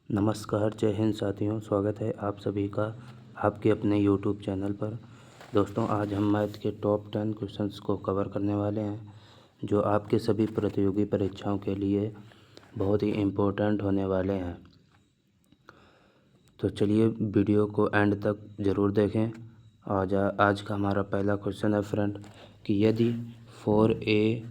नमस्कार, जय हिंद साथियों। स्वागत है आप सभी का आपके अपने यूट्यूब चैनल पर। दोस्तों, आज हम मैथ के टॉप 10 क्वेश्चंस को कवर करने वाले हैं जो आपके सभी प्रतियोगी परीक्षाओं के लिए बहुत ही इम्पोर्टेंट होने वाले हैं। तो चलिए वीडियो को एंड तक ज़रूर देखें। आज का हमारा पहला क्वेश्चन है फ्रेंड कि यदि 4a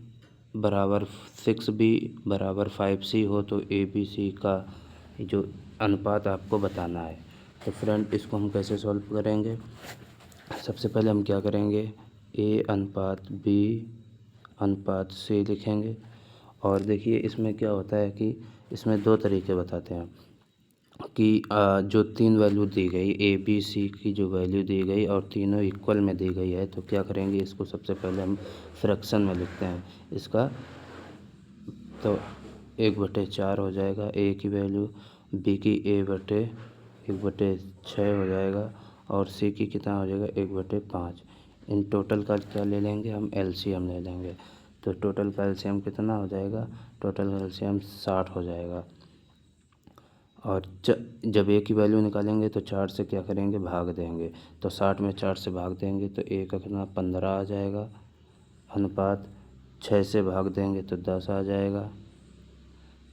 बराबर 6b बराबर 5c हो तो ABC का जो अनुपात आपको बताना है। तो फ्रेंड, इसको हम कैसे सॉल्व करेंगे? सबसे पहले हम क्या करेंगे, A अनुपात B अनुपात C लिखेंगे। और देखिए इसमें क्या होता है कि इसमें दो तरीके बताते हैं कि जो तीन वैल्यू दी गई ABC की जो वैल्यू दी गई और तीनों इक्वल में दी गई है, तो क्या करेंगे, इसको सबसे पहले हम फ्रैक्शन में लिखते हैं इसका। तो 1/4 हो जाएगा A की वैल्यू, B की 1/6 हो जाएगा और C की कितना हो जाएगा 1/5। इन टोटल का क्या ले लेंगे हम, LCM ले लेंगे। तो टोटल का LCM कितना हो जाएगा, टोटल का LCM 60 हो जाएगा। और जब A की वैल्यू निकालेंगे तो 4 से क्या करेंगे, भाग देंगे। तो 60 में 4 से भाग देंगे तो A का कितना 15 आ जाएगा। अनुपात 6 से भाग देंगे तो 10 आ जाएगा।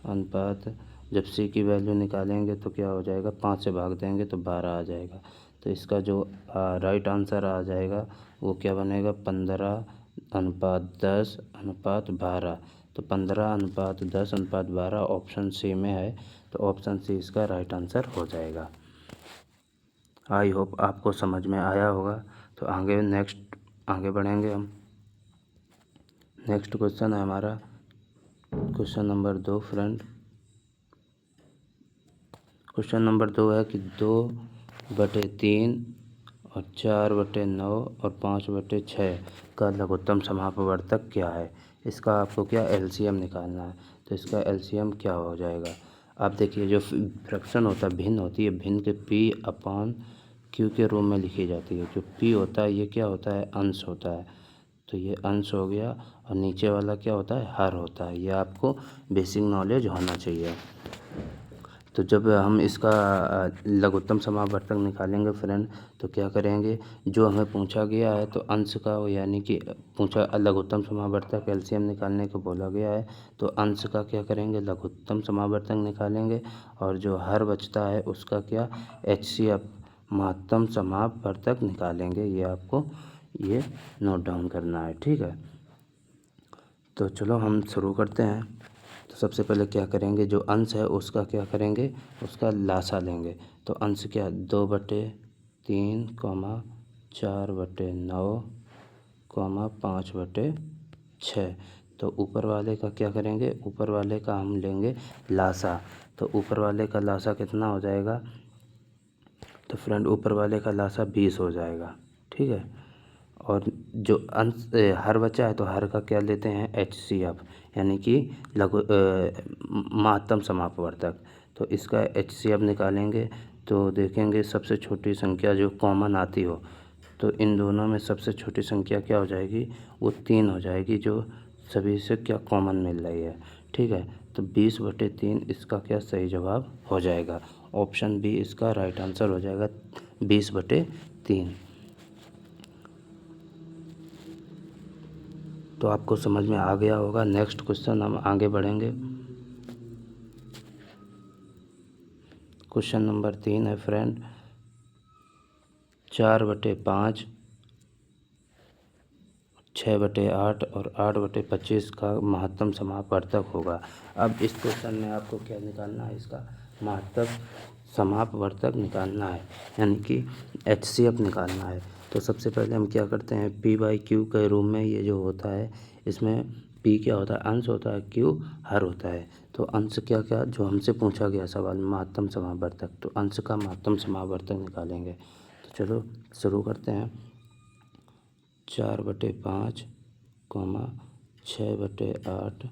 अनुपात जब C की वैल्यू निकालेंगे तो क्या हो जाएगा, 5 से भाग देंगे तो 12 आ जाएगा। तो इसका जो राइट आंसर आ जाएगा वो क्या बनेगा, 15:10:12। तो 15:10:12 ऑप्शन C में है। तो ऑप्शन C इसका राइट आंसर हो जाएगा। आई होप आपको समझ में आया होगा। तो आगे बढ़ेंगे हम। नेक्स्ट क्वेश्चन है हमारा question number 2 friend. Question number 2 है कि 2/3 और 4/9 और 5/6 का लघुत्तम समापवर्तक क्या है। इसका आपको क्या LCM निकालना है। तो इसका LCM क्या हो जाएगा, आप देखिए जो फ्रैक्शन होता है, भिन्न होती है, भिन्न के P/Q के रूप में लिखी जाती है। जो P होता है ये क्या होता है, अंश होता है। तो ये अंश हो गया और नीचे वाला क्या होता है, हर होता है। ये आपको बेसिक नॉलेज होना चाहिए। तो जब हम इसका लघुत्तम समापवर्तक निकालेंगे फ्रेंड, तो क्या करेंगे, जो हमें पूछा गया है तो अंश का, यानी कि लघुत्तम समापवर्तक LCM निकालने को बोला गया है, तो अंश का क्या करेंगे, लघुत्तम समापवर्तक निकालेंगे। और जो हर बचता है उसका क्या, HCF महत्तम समापवर्तक निकालेंगे। ये आपको ये नोट डाउन करना है, ठीक है। तो चलो हम शुरू करते हैं। तो सबसे पहले क्या करेंगे, जो अंश है उसका क्या करेंगे, उसका लासा लेंगे। तो अंश क्या, 2/3, 4/9, 5/6। तो ऊपर वाले का क्या करेंगे, ऊपर वाले का हम लेंगे लासा। तो ऊपर वाले का लासा कितना हो जाएगा, तो फ्रेंड ऊपर वाले का लासा 20 हो जाएगा, ठीक है। और जो अंश हर बचा है तो हर का क्या लेते हैं, HCF, यानी कि महत्तम समापवर्तक। तो इसका HCF निकालेंगे तो देखेंगे सबसे छोटी संख्या जो कॉमन आती हो, तो इन दोनों में सबसे छोटी संख्या क्या हो जाएगी, वो 3 हो जाएगी, जो सभी से क्या कॉमन मिल रही है, ठीक है। तो 20/3 इसका क्या सही जवाब हो जाएगा। ऑप्शन B इसका राइट आंसर हो जाएगा, 20/3। तो आपको समझ में आ गया होगा। नेक्स्ट क्वेश्चन हम आगे बढ़ेंगे। क्वेश्चन नंबर 3 है फ्रेंड, 4/5, 6/8 और 8/25 का महत्तम समापवर्तक होगा। अब इस क्वेश्चन में आपको क्या निकालना है, इसका महत्तम समापवर्तक निकालना है, यानी कि HCF निकालना है। तो सबसे पहले हम क्या करते हैं, P/Q के रूप में ये जो होता है, इसमें P क्या होता है, अंश होता है, Q हर होता है। तो अंश क्या क्या जो हमसे पूछा गया सवाल, महत्तम समापवर्तक, तो अंश का महत्तम समापवर्तक निकालेंगे। तो चलो शुरू करते हैं। 4/5, 6/8,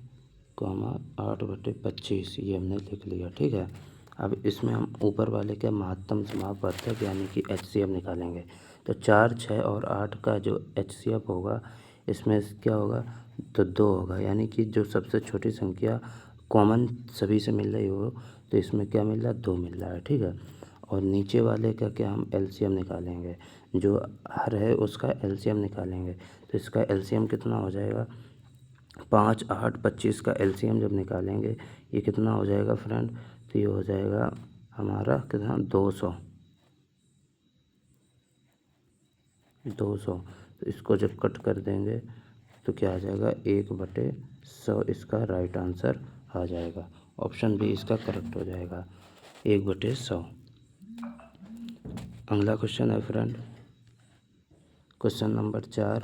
8/25, ये हमने लिख लिया, ठीक है। अब इसमें हम ऊपर वाले के महत्तम समापवर्तक यानी कि HCF निकालेंगे। तो 4, 6 और 8 का जो HCF होगा, इसमें क्या होगा, तो 2 होगा, यानी कि जो सबसे छोटी संख्या कॉमन सभी से मिल रही हो तो इसमें क्या मिल रहा है, 2 मिल रहा है, ठीक है। और नीचे वाले का क्या हम एलसीएम निकालेंगे, जो हर है उसका एलसीएम निकालेंगे। तो इसका एलसीएम कितना हो जाएगा, 5, 8, 25 का एलसीएम जब निकालेंगे ये कितना हो जाएगा फ्रेंड, तो ये हो जाएगा हमारा कितना, 200। तो इसको जब कट कर देंगे तो क्या आ जाएगा, 1/100 इसका राइट आंसर आ जाएगा। ऑप्शन बी इसका करेक्ट हो जाएगा, 1/100। अगला क्वेश्चन है फ्रेंड, क्वेश्चन नंबर 4।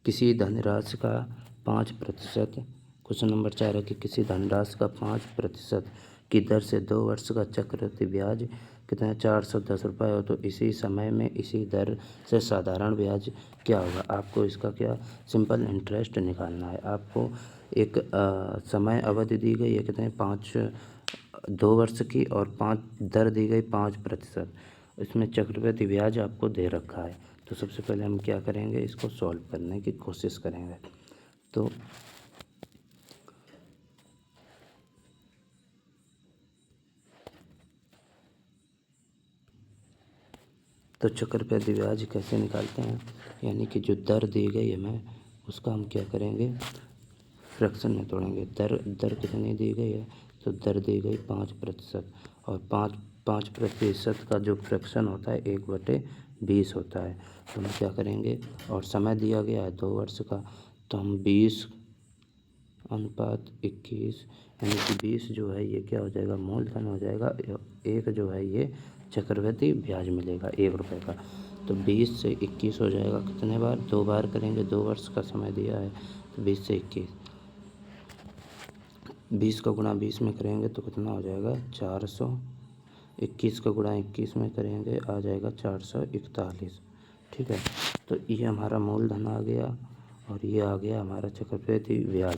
किसी धनराशि का 5%, क्वेश्चन नंबर 4 है कि किसी धनराशि का 5% की दर से 2 वर्ष का चक्रवृद्धि ब्याज कितना है, 410 रुपये हो, तो इसी समय में इसी दर से साधारण ब्याज क्या होगा। आपको इसका क्या सिंपल इंटरेस्ट निकालना है। आपको एक समय अवधि दी गई है कितने, 2 वर्ष की, और 5 दर दी गई 5%। इसमें चक्रवृद्धि ब्याज आपको दे रखा है। तो सबसे पहले हम क्या करेंगे, इसको सॉल्व करने की कोशिश करेंगे। तो चक्रवृद्धि ब्याज कैसे निकालते हैं, यानी कि जो दर दी गई है हमें उसका हम क्या करेंगे, फ्रैक्शन में तोड़ेंगे। दर कितनी दी गई है, तो दर दी गई 5%, और 5% का जो फ्रैक्शन होता है 1/20 होता है। तो हम क्या करेंगे, और समय दिया गया है 2 वर्ष का, तो हम 20/21, यानी कि 20 जो है ये क्या हो जाएगा, मूलधन हो जाएगा। एक जो है ये चक्रवृद्धि ब्याज मिलेगा 1 रुपये का। तो 20 से 21 हो जाएगा, कितने बार, 2 बार करेंगे, 2 वर्ष का समय दिया है, तो 20 से 21, 20 का गुणा 20 में करेंगे तो कितना हो जाएगा, 400। 21 का गुणा 21 में करेंगे आ जाएगा 441, ठीक है। तो ये हमारा मूलधन आ गया, और ये आ गया हमारा चक्रवृद्धि ब्याज।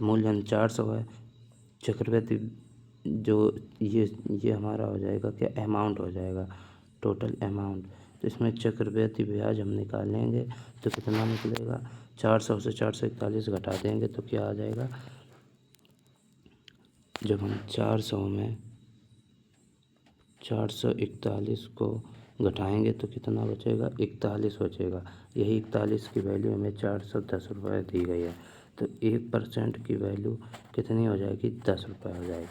मूलधन 400 है, चक्रवृद्धि जो ये हमारा हो जाएगा क्या, अमाउंट हो जाएगा, टोटल अमाउंट। तो इसमें चक्रवृद्धि ब्याज हम निकालेंगे तो कितना निकलेगा, 400 से 441 घटा देंगे तो क्या आ जाएगा, जब हम 400 में 441 को घटाएंगे तो कितना बचेगा, 41 बचेगा। यही 41 की वैल्यू हमें 410 रुपये दी गई है। तो 1% की वैल्यू कितनी हो जाएगी, 10 रुपये हो जाएगी,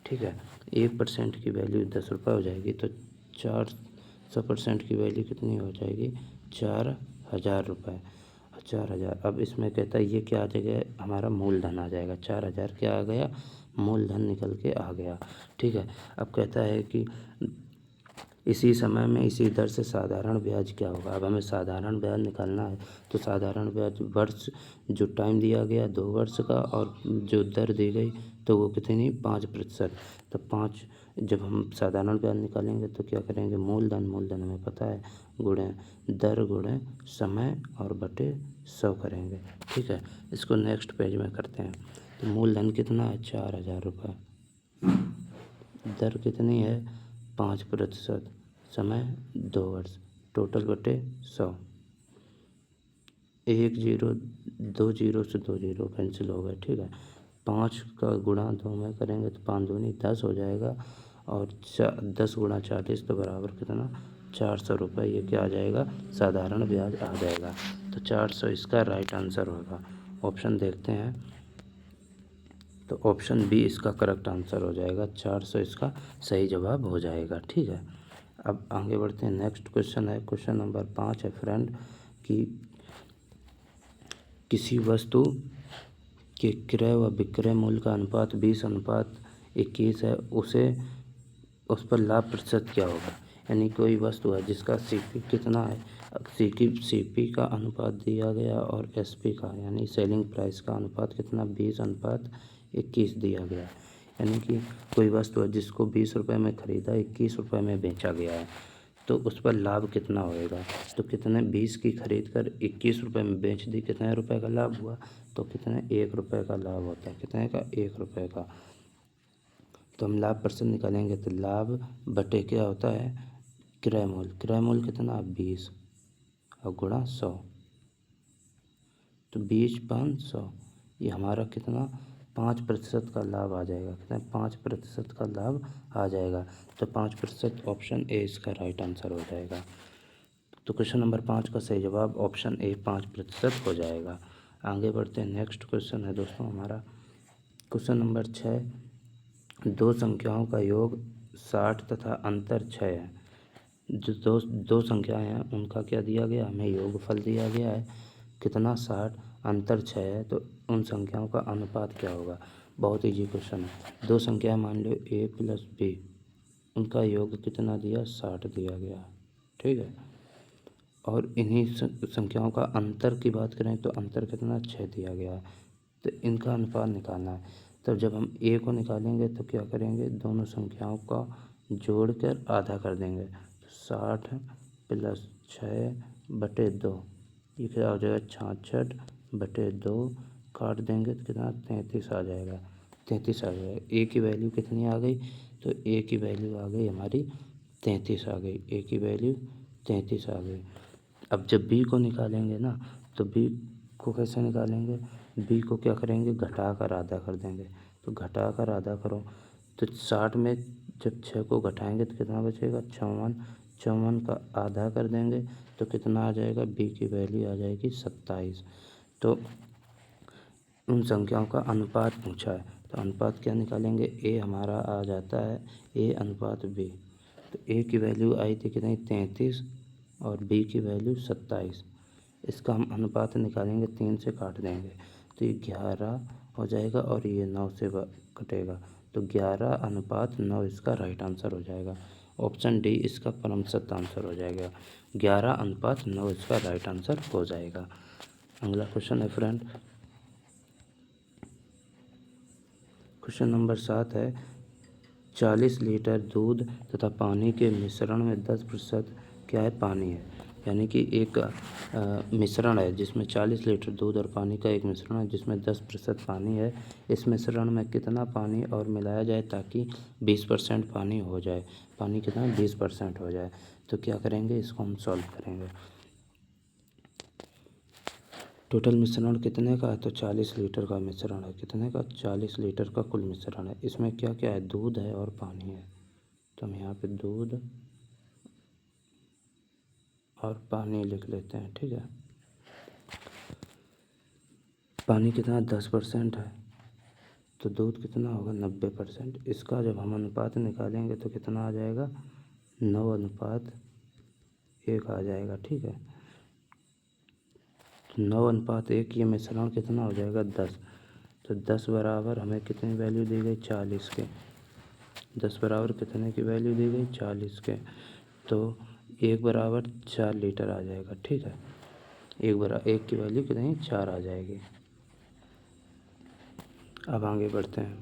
ठीक है। 1% की वैल्यू 10 रुपये हो जाएगी, तो 400% की वैल्यू कितनी हो जाएगी, 4000 रुपये, 4000। अब इसमें कहता है ये क्या आ जाएगा, हमारा मूलधन आ जाएगा, 4000 क्या आ गया, मूलधन निकल के आ गया, ठीक है। अब कहता है कि इसी समय में इसी दर से साधारण ब्याज क्या होगा। अब हमें साधारण ब्याज निकालना है, तो साधारण ब्याज वर्ष जो टाइम दिया गया 2 वर्ष का, और जो दर दी गई तो वो कितनी, 5%। तो 5 जब हम साधारण ब्याज निकालेंगे तो क्या करेंगे, मूलधन हमें पता है, गुणे दर गुणे समय और बटे 100 करेंगे, ठीक है। इसको नेक्स्ट पेज में करते हैं। तो मूलधन कितना है, 4000 रुपये, दर कितनी है, 5%, समय 2 वर्ष, टोटल बटे 100। 1 0, 2 0 से 2 0 कैंसिल हो गए, ठीक है। 5 का गुणा 2 में करेंगे तो 5 दूनी 10 हो जाएगा, और 10 गुणा 40 तो बराबर कितना, 400 रुपये। ये क्या आ जाएगा, साधारण ब्याज आ जाएगा। तो 400 इसका राइट आंसर होगा। ऑप्शन देखते हैं, तो ऑप्शन बी इसका करेक्ट आंसर हो जाएगा, 400 इसका सही जवाब हो जाएगा, ठीक है। अब आगे बढ़ते हैं, नेक्स्ट क्वेश्चन है, क्वेश्चन नंबर 5 है फ्रेंड, कि किसी वस्तु के क्रय व विक्रय मूल्य का अनुपात 20/21 है, उस पर लाभ प्रतिशत क्या होगा। यानी कोई वस्तु है जिसका सीपी कितना है, सीपी का अनुपात दिया गया, और एसपी का यानी सेलिंग प्राइस का अनुपात कितना, 20/21 दिया गया। यानी कि कोई वस्तु है जिसको 20 रुपये में ख़रीदा, 21 रुपये में बेचा गया है, तो उस पर लाभ कितना होएगा। तो कितने, 20 की खरीद कर 21 रुपये में बेच दी, कितने रुपए का लाभ हुआ, तो कितने, 1 रुपये का लाभ होता है, कितने का, 1 रुपये का। तो हम लाभ परसेंट निकालेंगे तो लाभ बटे क्या होता है, क्रय मूल्य कितना, 20 और गुणा 100, तो 20/100, ये हमारा कितना 5% का लाभ आ जाएगा। कितना 5% का लाभ आ जाएगा। तो 5% ऑप्शन ए इसका राइट आंसर हो जाएगा। तो क्वेश्चन नंबर 5 का सही जवाब ऑप्शन ए 5% हो जाएगा। आगे बढ़ते हैं। नेक्स्ट क्वेश्चन है दोस्तों हमारा क्वेश्चन नंबर 6। दो संख्याओं का योग 60 तथा अंतर 6 है। जो दो संख्याएं हैं उनका क्या दिया गया, हमें योगफल दिया गया है कितना 60, अंतर 6 है। तो उन संख्याओं का अनुपात क्या होगा। बहुत ईजी क्वेश्चन है। दो संख्याएं मान लो a प्लस b, उनका योग कितना दिया 60 दिया गया, ठीक है। और इन्हीं संख्याओं का अंतर की बात करें तो अंतर कितना 6 दिया गया है। तो इनका अनुपात निकालना है। तो जब हम a को निकालेंगे तो क्या करेंगे, दोनों संख्याओं का जोड़कर आधा कर देंगे। तो 60 प्लस 6/2, ये क्या हो जाएगा 66/2, काट देंगे तो कितना 33 आ जाएगा। 33 आ जाएगा। ए की वैल्यू कितनी आ गई, तो ए की वैल्यू आ गई हमारी 33 आ गई। ए की वैल्यू 33 आ गई। अब जब बी को निकालेंगे ना, तो बी को कैसे निकालेंगे, बी को क्या करेंगे घटा कर आधा कर देंगे। तो घटा कर आधा करो तो 60 में जब 6 को घटाएंगे तो कितना बचेगा 54, 54 का आधा कर देंगे तो कितना आ जाएगा, बी की वैल्यू आ जाएगी 27। तो उन संख्याओं का अनुपात पूछा है, तो अनुपात क्या निकालेंगे, ए हमारा आ जाता है ए अनुपात बी। तो ए की वैल्यू आई थी कितनी 33 और बी की वैल्यू 27। इसका हम अनुपात निकालेंगे, 3 से काट देंगे तो ये 11 हो जाएगा और ये 9 से कटेगा। तो 11:9 इसका राइट आंसर हो जाएगा। ऑप्शन डी इसका परम सत्य आंसर हो जाएगा। 11:9 इसका राइट आंसर हो जाएगा। अगला क्वेश्चन है फ्रेंड, क्वेश्चन नंबर 7 है 40 लीटर दूध तथा पानी के मिश्रण में 10% क्या है, पानी है। यानी कि एक मिश्रण है जिसमें 40 लीटर दूध और पानी का एक मिश्रण है जिसमें 10% पानी है। इस मिश्रण में कितना पानी और मिलाया जाए ताकि 20% पानी हो जाए। पानी कितना 20% हो जाए। तो क्या करेंगे, इसको हम सॉल्व करेंगे। टोटल मिश्रण कितने का है, तो 40 लीटर का मिश्रण है। कितने का, 40 लीटर का कुल मिश्रण है। इसमें क्या क्या है, दूध है और पानी है। तो हम यहाँ पे दूध और पानी लिख लेते हैं, ठीक है। पानी कितना 10% है तो दूध कितना होगा 90%। इसका जब हम अनुपात निकालेंगे तो कितना आ जाएगा 9:1 आ जाएगा, ठीक है। 9:1 ये मिश्रण कितना हो जाएगा 10। तो 10 बराबर हमें कितनी वैल्यू दी गई 40 के। 10 बराबर कितने की वैल्यू दी गई 40 के। तो 1 बराबर 4 लीटर आ जाएगा, ठीक है। 1 की वैल्यू कितनी 4 आ जाएगी। अब आगे बढ़ते हैं।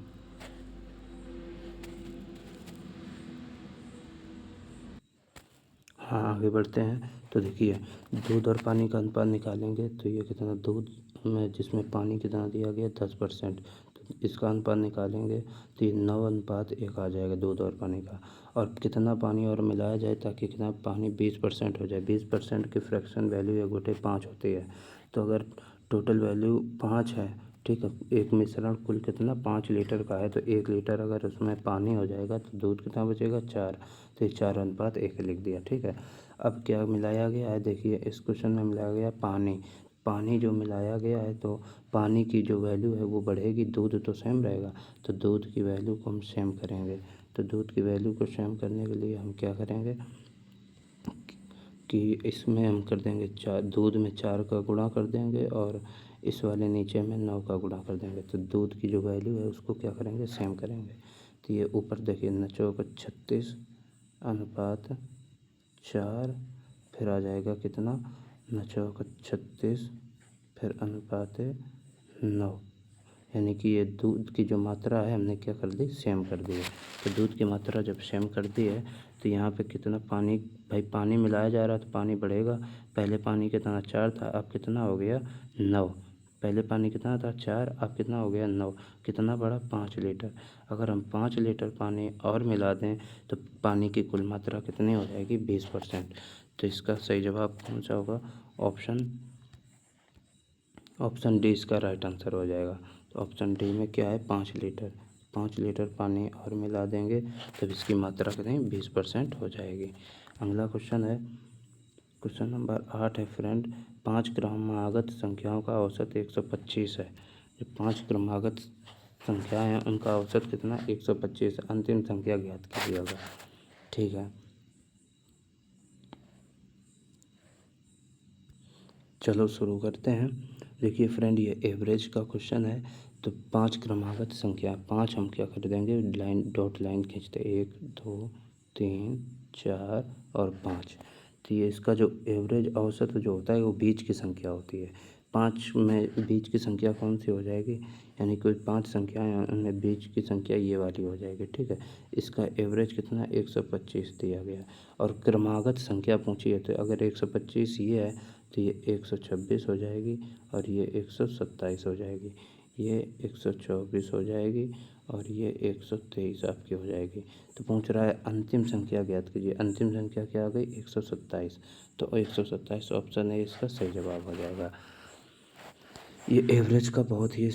हाँ आगे बढ़ते हैं। तो देखिए दूध और पानी का अनुपात निकालेंगे तो ये कितना, दूध में जिसमें पानी कितना दिया गया 10%, तो इसका अनुपात निकालेंगे तो ये 9:1 आ जाएगा दूध और पानी का। और कितना पानी और मिलाया जाए ताकि कितना पानी 20% हो जाए। 20% की फ्रैक्शन वैल्यू 1/5 होती है। तो अगर टोटल वैल्यू 5 है, ठीक है, एक मिश्रण कुल कितना 5 लीटर का है, तो 1 लीटर अगर उसमें पानी हो जाएगा तो दूध कितना बचेगा 4। तो ये 4:1 लिख दिया, ठीक है। अब क्या मिलाया गया है, देखिए इस क्वेश्चन में मिलाया गया पानी। पानी जो मिलाया गया है तो पानी की जो वैल्यू है वो बढ़ेगी, दूध तो सेम रहेगा। तो दूध की वैल्यू को हम सेम करेंगे। तो दूध की वैल्यू को सेम करने के लिए हम क्या करेंगे कि इसमें हम कर देंगे 4, दूध में 4 का गुणा कर देंगे और इस वाले नीचे में 9 का गुणा कर देंगे। तो दूध की जो वैल्यू है उसको क्या करेंगे सेम करेंगे। तो ये ऊपर देखिए 9:36:4, फिर आ जाएगा कितना 9:36 फिर अनुपात 9। यानी कि ये दूध की जो मात्रा है हमने क्या कर दी सेम कर दी है। तो दूध की मात्रा जब सेम कर दी है तो यहाँ पे कितना पानी, भाई पानी मिलाया जा रहा है तो पानी बढ़ेगा। पहले पानी कितना 4 था, अब कितना हो गया 9। पहले पानी कितना था 4, अब कितना हो गया 9। कितना बढ़ा 5 लीटर। अगर हम 5 लीटर पानी और मिला दें तो पानी की कुल मात्रा कितनी हो जाएगी 20%। तो इसका सही जवाब कौन सा होगा, ऑप्शन ऑप्शन डी इसका राइट आंसर हो जाएगा। तो ऑप्शन डी में क्या है, 5 लीटर। 5 लीटर पानी और मिला देंगे तब इसकी मात्रा कितनी 20% हो जाएगी। अगला क्वेश्चन है, क्वेश्चन नंबर 8 है फ्रेंड, 5 क्रमागत संख्याओं का औसत 125 है। जो 5 क्रमागत संख्याएं हैं उनका औसत कितना 125, अंतिम संख्या ज्ञात कीजिएगा। ठीक है, चलो शुरू करते हैं। देखिए फ्रेंड, ये एवरेज का क्वेश्चन है। तो 5 क्रमागत संख्या, 5 हम क्या कर देंगे, लाइन डॉट लाइन खींचते 1 2 3 4 और 5। तो ये इसका जो एवरेज औसत जो होता है वो बीच की संख्या होती है। 5 में बीच की संख्या कौन सी हो जाएगी, यानी कोई 5 संख्याएं हैं उनमें बीच की संख्या ये वाली हो जाएगी। ठीक है, इसका एवरेज कितना 125 दिया गया। और क्रमागत संख्या पूछी है, तो अगर 125 ये है तो ये 126 हो जाएगी और ये 127 हो जाएगी, ये 124 हो जाएगी और ये 123 आपकी हो जाएगी। तो पूछ रहा है अंतिम संख्या ज्ञात कीजिए। अंतिम संख्या क्या आ गई 127। तो 127 ऑप्शन है इसका सही जवाब हो जाएगा। ये एवरेज का बहुत ही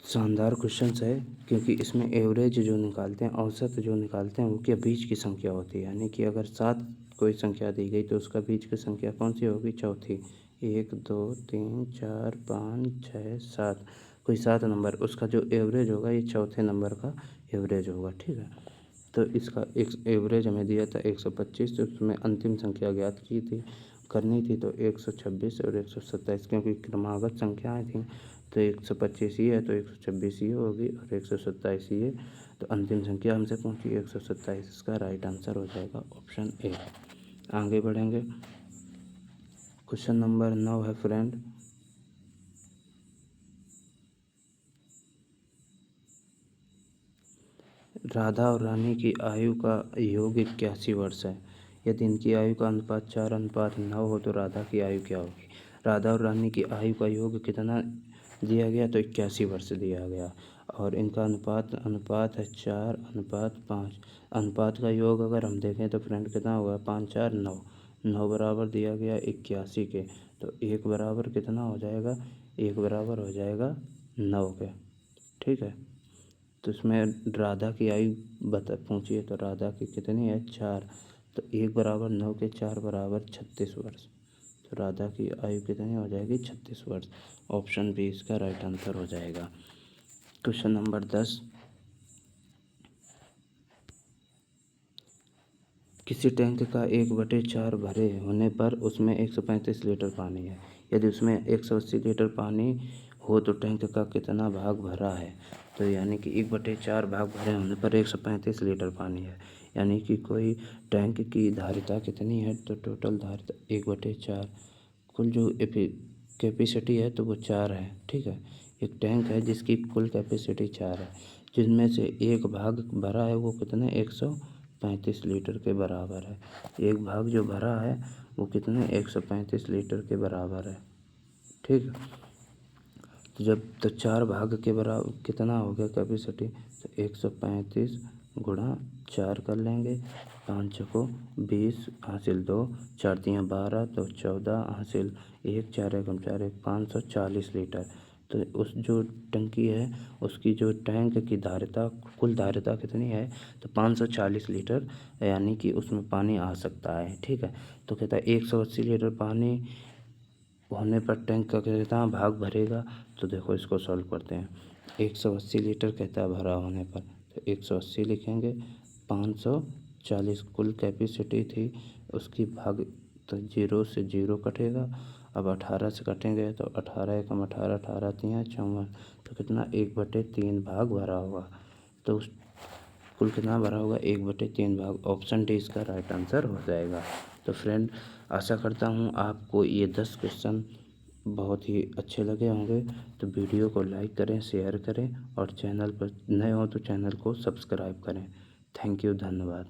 शानदार क्वेश्चन है, क्योंकि इसमें एवरेज जो निकालते हैं, औसत जो निकालते हैं वो क्या बीच की संख्या होती है। यानी कि अगर 7 कोई संख्या दी गई तो उसका बीच की संख्या कौन सी होगी, चौथी। 1 2 3 4 5 6 7, कोई 7 नंबर, उसका जो एवरेज होगा ये चौथे नंबर का एवरेज होगा। ठीक है, तो इसका एक एवरेज हमें दिया था 125, तो उसमें अंतिम संख्या ज्ञात की थी करनी थी, तो 126 और 127, क्योंकि क्रमागत संख्याएं थी। तो 125 ये है तो 126 ये होगी और 127 ये। तो अंतिम संख्या हमसे पूछी 127, इसका राइट आंसर हो जाएगा ऑप्शन ए। आगे बढ़ेंगे, क्वेश्चन नंबर 9 है फ्रेंड, राधा और रानी की आयु का योग 81 वर्ष है। यदि इनकी आयु का अनुपात 4:9 हो तो राधा की आयु क्या होगी। राधा और रानी की आयु का योग कितना दिया गया, तो 81 वर्ष दिया गया। और इनका अनुपात है 4:5। अनुपात का योग अगर हम देखें तो फ्रेंड कितना होगा, 5 4 9, 9 बराबर दिया गया 81 के। तो 1 बराबर कितना हो जाएगा, 1 बराबर हो जाएगा 9 के। ठीक है, तो इसमें राधा की आयु बता पूछिए, तो राधा की कितनी है 4। तो 1 बराबर 9 के 4 बराबर 36 वर्ष। तो राधा की आयु कितनी हो जाएगी 36 वर्ष। ऑप्शन बी इसका राइट आंसर हो जाएगा। क्वेश्चन नंबर 10, किसी टैंक का 1/4 भरे होने पर उसमें 135 लीटर पानी है। यदि उसमें 180 लीटर पानी हो तो टैंक का कितना भाग भरा है। तो यानी कि 1/4 भाग भरे होने पर 135 लीटर पानी है। यानी कि कोई टैंक की धारिता कितनी है, तो टोटल धारिता 1/4, कुल जो कैपेसिटी है तो वो 4 है। ठीक है, एक टैंक है जिसकी कुल कैपेसिटी 4 है, जिनमें से एक भाग भरा है वो कितने 135 लीटर के बराबर है। एक भाग जो भरा है वो कितने 135 लीटर के बराबर है। ठीक है, तो जब तो 4 भाग के बराबर कितना हो गया कैपेसिटी, तो 135 गुणा 4 कर लेंगे। 5 को 20 हासिल 2, 4 तियाँ 12 तो 14 हासिल 1, 4 एकम 4 1, 540 लीटर। तो उस जो टंकी है उसकी जो टैंक की धारिता, कुल धारिता कितनी है, तो 540 लीटर, यानी कि उसमें पानी आ सकता है। ठीक है, तो कहता है 180 लीटर पानी होने पर टैंक का कितना भाग भरेगा। तो देखो इसको सॉल्व करते हैं। 180 लीटर कहता है भरा होने पर, तो 180 लिखेंगे। 540 कुल कैपेसिटी थी उसकी भाग, तो 0 से 0 कटेगा। अब 18 से कटेंगे तो 18 एकम 18, 18 तियाँ 54, तो कितना 1/3 भाग भरा होगा। तो उस कुल कितना भरा होगा 1/3 भाग। ऑप्शन डी इसका राइट आंसर हो जाएगा। तो फ्रेंड, आशा करता हूँ आपको ये 10 क्वेश्चन बहुत ही अच्छे लगे होंगे। तो वीडियो को लाइक करें, शेयर करें और चैनल पर नए हो तो चैनल को सब्सक्राइब करें। थैंक यू, धन्यवाद।